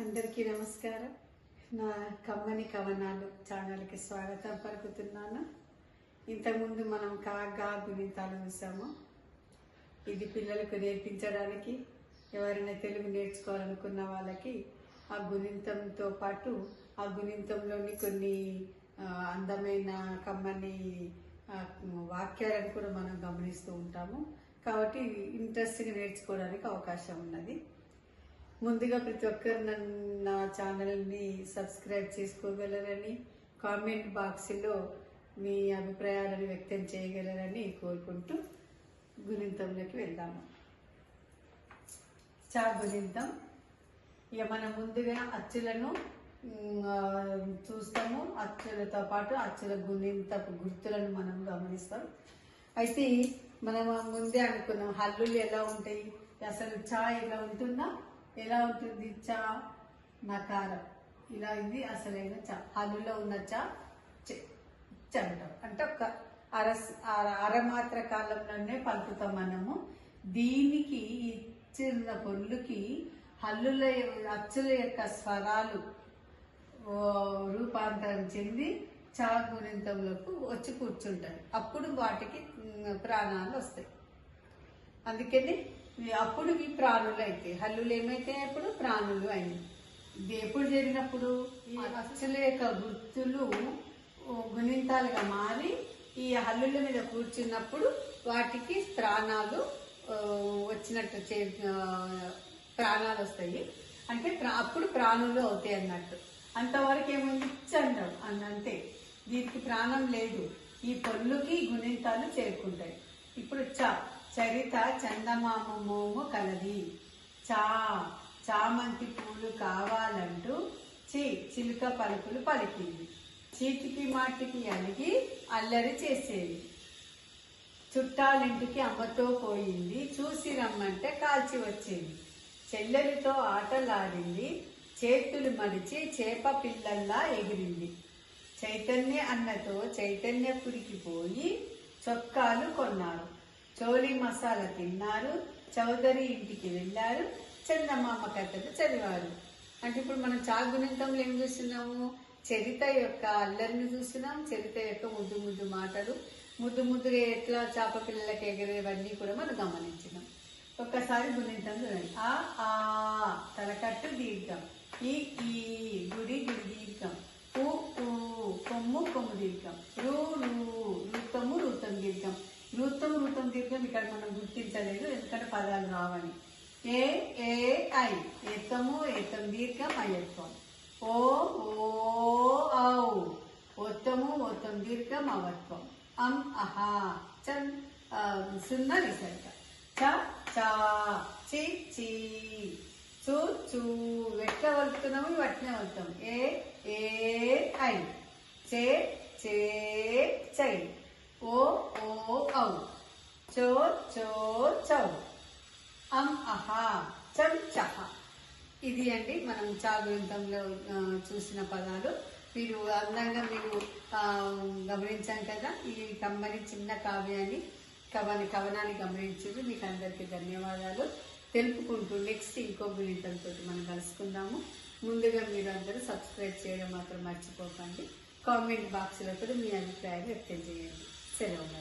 అందరికీ నమస్కారం. నా కమ్మని కవనాలు ఛానల్కి స్వాగతం పలుకుతున్నాను. ఇంతకుముందు మనం కాగా గుణింతాలు చూసాము. ఇది పిల్లలకు నేర్పించడానికి, ఎవరైనా తెలుగు నేర్చుకోవాలనుకున్న వాళ్ళకి ఆ గుణింతంతో పాటు ఆ గుణింతంలోని కొన్ని అందమైన కమ్మని వాక్యాలను కూడా మనం గమనిస్తూ ఉంటాము. కాబట్టి ఇంట్రెస్ట్గా నేర్చుకోవడానికి అవకాశం ఉన్నది. ముందుగా ప్రతి ఒక్కరు నా ఛానల్ని సబ్స్క్రైబ్ చేసుకోగలరని, కామెంట్ బాక్స్లో మీ అభిప్రాయాలను వ్యక్తం చేయగలరని కోరుకుంటూ గుణింతంలోకి వెళ్దాము. చా గుణింతం. ఇక మనం ముందుగా అచ్చులను చూస్తాము. అచ్చులతో పాటు అచ్చుల గుణింతపు గుర్తులను మనం గమనిస్తాం. అయితే మనం ముందే అనుకున్నాం హల్లులు ఎలా ఉంటాయి, అసలు చా ఇలా ఉంటుందా, ఎలా ఉంటుంది? చా నకారం ఇలా ఇది అసలైన చా. హల్లులో ఉన్న చా అంటాం. అంటే ఒక అరమాత్ర కాలంలోనే పలుకుతాం మనము. దీనికి ఇచ్చిన పొల్లుకి హల్లుల అచ్చుల యొక్క స్వరాలు రూపాంతరం చెంది చా గుణింతంలోకి వచ్చి కూర్చుంటాయి. అప్పుడు వాటికి ప్రాణాలు వస్తాయి. అందుకని అప్పుడు ఇవి ప్రాణులు అయితే, హల్లులు ఏమైతే అప్పుడు ప్రాణులు అయింది. ఇది ఎప్పుడు జరిగినప్పుడు ఈ అచ్చుల యొక్క గుర్తులు గుణింతాలుగా మారి ఈ హల్లుల మీద కూర్చున్నప్పుడు వాటికి ప్రాణాలు వచ్చినట్టు ప్రాణాలు వస్తాయి. అంటే అప్పుడు ప్రాణులు అవుతాయి అన్నట్టు. అంతవరకు ఏముంది చండం అన్నంతే. దీనికి ప్రాణం లేదు. ఈ పొల్లుకి గుణింతాలు చేరుకుంటాయి. ఇప్పుడు చరిత చందమామ మోము కలది. చామంతి పూలు కావాలంటూ చిలుక పలుకులు పలికింది. చీటికి మాటికి అలిగి అల్లరి చేసేది. చుట్టాలింటికి అమ్మతో పోయింది. చూసి రమ్మంటే కాల్చి వచ్చేది. చెల్లెలితో ఆటలాడింది. చేతులు మడిచి చేప పిల్లల్లా ఎగిరింది. చైతన్య అన్నతో చైతన్యపురికి పోయి చొక్కాలు కొన్నారు. చోళీ మసాలా తిన్నారు. చౌదరి ఇంటికి వెళ్ళారు. చందమామ కథలు చదివారు. అంటే ఇప్పుడు మనం చా గుణింతంలో ఏం చూస్తున్నాము? చరిత యొక్క అల్లరిని చూస్తున్నాం. చరిత యొక్క ముద్దు ముద్దు మాటలు, ముద్దు ముద్దుగా ఎట్లా చేప పిల్లలకి ఎగిరేవన్నీ కూడా మనం గమనించినాం. ఒక్కసారి గుణింతం చూడండి. ఆ తలకట్టు దీర్ఘం. ఈ గుడి గుడి దీర్ఘం. కొమ్ము కొమ్ము దీర్ఘం. రూతము రూతం దీర్ఘం. రూతం దీర్ఘం ఇక్కడ మనం గుర్తించలేదు, ఎందుకంటే పదాలు రావని. ఐ ఏతము ఏతం దీర్ఘం అయత్వం. ఓ ఔ ఓత్తము ఓత్తం దీర్ఘం అవత్వం. అహా చన్ సున్న విసర్గ. చా చి చూ ఎట్లా వలుపుతున్నాము, ఇవట్నే వలుపుతాం. ఐ చై. ఓ ఔ చౌ. అహా చం చహ. ఇది అండి మనం చా గుణింతంలో చూసిన పదాలు. మీరు అందంగా గమనించాం కదా. ఈ కమ్మని చిన్న కావ్యాన్ని కవనాన్ని గమనించి మీకు అందరికీ ధన్యవాదాలు తెలుపుకుంటూ నెక్స్ట్ ఇంకో గుణింతంతో మనం కలుసుకుందాము. ముందుగా మీరు అందరూ సబ్స్క్రైబ్ చేయడం మాత్రం మర్చిపోకండి. కామెంట్ బాక్స్లో కూడా మీ అభిప్రాయాలు వ్యక్తం చేయండి. సెలవు.